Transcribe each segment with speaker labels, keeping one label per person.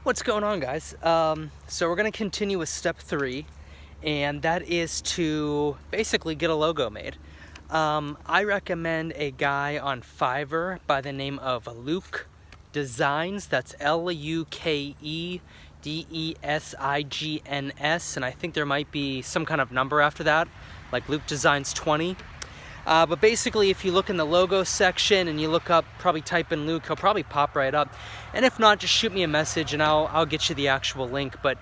Speaker 1: What's going on, guys? So we're going to continue with step 3, and that is to basically get a logo made. I recommend a guy on Fiverr by the name of Luke Designs. That's LUKEDESIGNS, and I think there might be some kind of number after that, like Luke Designs 20. But basically, if you look in the logo section and you look up, probably type in Luke, he'll probably pop right up. And if not, just shoot me a message and I'll get you the actual link. But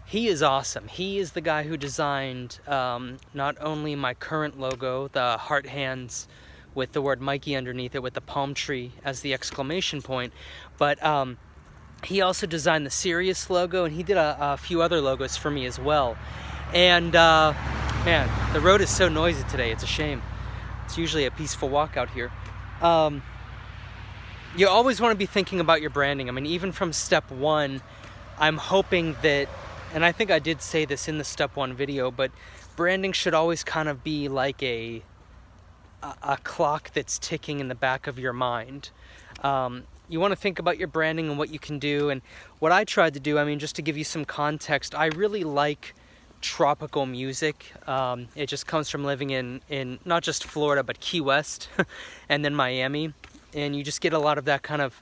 Speaker 1: he is awesome. He is the guy who designed not only my current logo, the heart hands with the word Mikey underneath it with the palm tree as the exclamation point, but he also designed the Sirius logo, and he did a few other logos for me as well. And man, the road is so noisy today, it's a shame. It's usually a peaceful walk out here. You always want to be thinking about your branding. I mean, even from step 1, I'm hoping that, and I think I did say this in the step 1 video, but branding should always kind of be like a clock that's ticking in the back of your mind. You want to think about your branding and what you can do. And what I tried to do, I mean, just to give you some context, I really like tropical music. It just comes from living in not just Florida, but Key West and then Miami. And you just get a lot of that kind of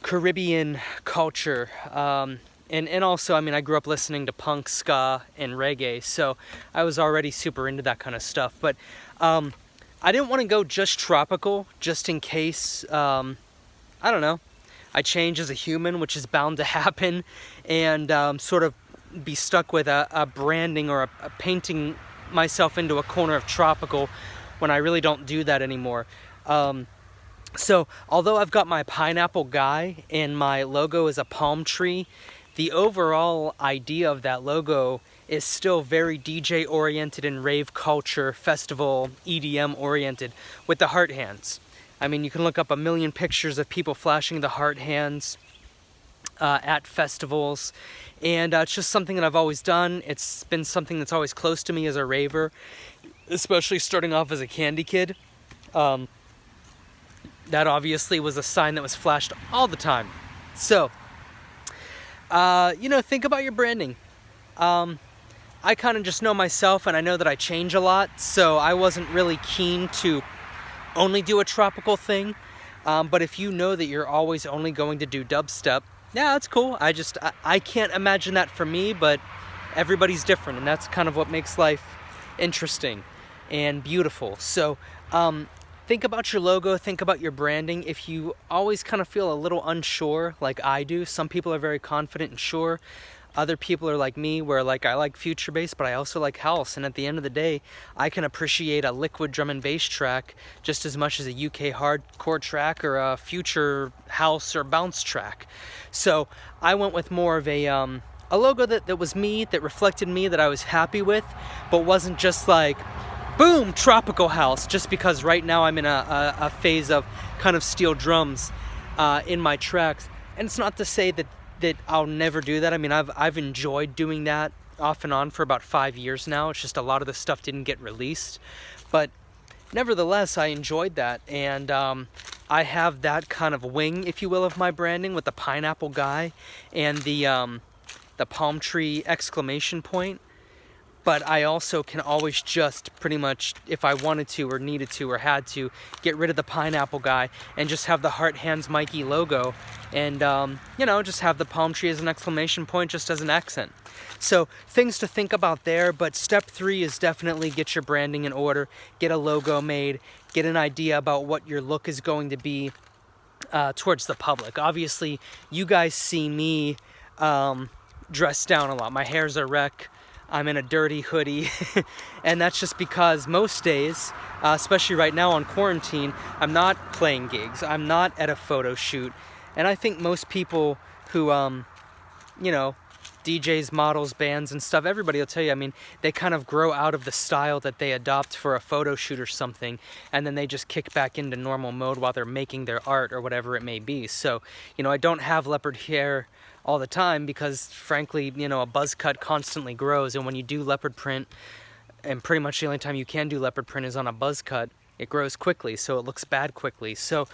Speaker 1: Caribbean culture. And also, I mean, I grew up listening to punk, ska, and reggae, so I was already super into that kind of stuff. But I didn't want to go just tropical, just in case, I don't know, I change as a human, which is bound to happen, and sort of be stuck with a branding or a painting myself into a corner of tropical when I really don't do that anymore. So although I've got my pineapple guy and my logo is a palm tree, the overall idea of that logo is still very DJ oriented and rave culture, festival, EDM oriented with the heart hands. I mean, you can look up a million pictures of people flashing the heart hands at festivals, and it's just something that I've always done. It's been something that's always close to me as a raver, especially starting off as a candy kid. That obviously was a sign that was flashed all the time. So, think about your branding. I kind of just know myself, and I know that I change a lot, so I wasn't really keen to only do a tropical thing. But if you know that you're always only going to do dubstep, yeah, that's cool. I can't imagine that for me, but everybody's different, and that's kind of what makes life interesting and beautiful. So think about your logo, think about your branding. If you always kind of feel a little unsure, like I do, some people are very confident and sure. Other people are like me, where like I like future bass, but I also like house. And at the end of the day, I can appreciate a liquid drum and bass track just as much as a UK hardcore track or a future house or bounce track. So I went with more of a logo that was me, that reflected me, that I was happy with, but wasn't just like, boom, tropical house, just because right now I'm in a phase of kind of steel drums in my tracks. And it's not to say that I'll never do that. I mean, I've enjoyed doing that off and on for about 5 years now. It's just a lot of the stuff didn't get released. But nevertheless, I enjoyed that. And I have that kind of wing, if you will, of my branding with the pineapple guy and the palm tree exclamation point. But I also can always just pretty much, if I wanted to or needed to or had to, get rid of the pineapple guy and just have the Heart Hands Mikey logo and, just have the palm tree as an exclamation point, just as an accent. So things to think about there, but step 3 is definitely get your branding in order, get a logo made, get an idea about what your look is going to be towards the public. Obviously, you guys see me dressed down a lot. My hair's a wreck. I'm in a dirty hoodie, and that's just because most days, especially right now on quarantine, I'm not playing gigs, I'm not at a photo shoot, and I think most people who, DJs, models, bands, and stuff, everybody will tell you, I mean, they kind of grow out of the style that they adopt for a photo shoot or something, and then they just kick back into normal mode while they're making their art or whatever it may be. So, I don't have leopard hair all the time because, frankly, a buzz cut constantly grows, and when you do leopard print, and pretty much the only time you can do leopard print is on a buzz cut, it grows quickly, so it looks bad quickly. So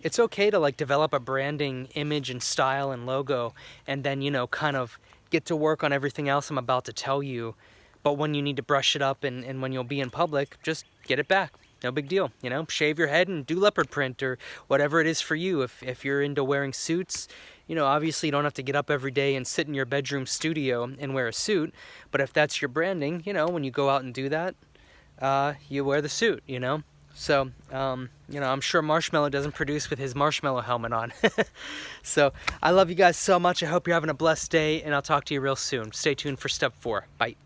Speaker 1: it's okay to like develop a branding image and style and logo, and then, you know, kind of get to work on everything else I'm about to tell you. But when you need to brush it up and when you'll be in public, just get it back. No big deal, you know, shave your head and do leopard print or whatever it is for you. If you're into wearing suits, you know, obviously you don't have to get up every day and sit in your bedroom studio and wear a suit. But if that's your branding, you know, when you go out and do that, you wear the suit, you know. So, you know, I'm sure Marshmallow doesn't produce with his marshmallow helmet on. So, I love you guys so much. I hope you're having a blessed day, and I'll talk to you real soon. Stay tuned for step 4. Bye.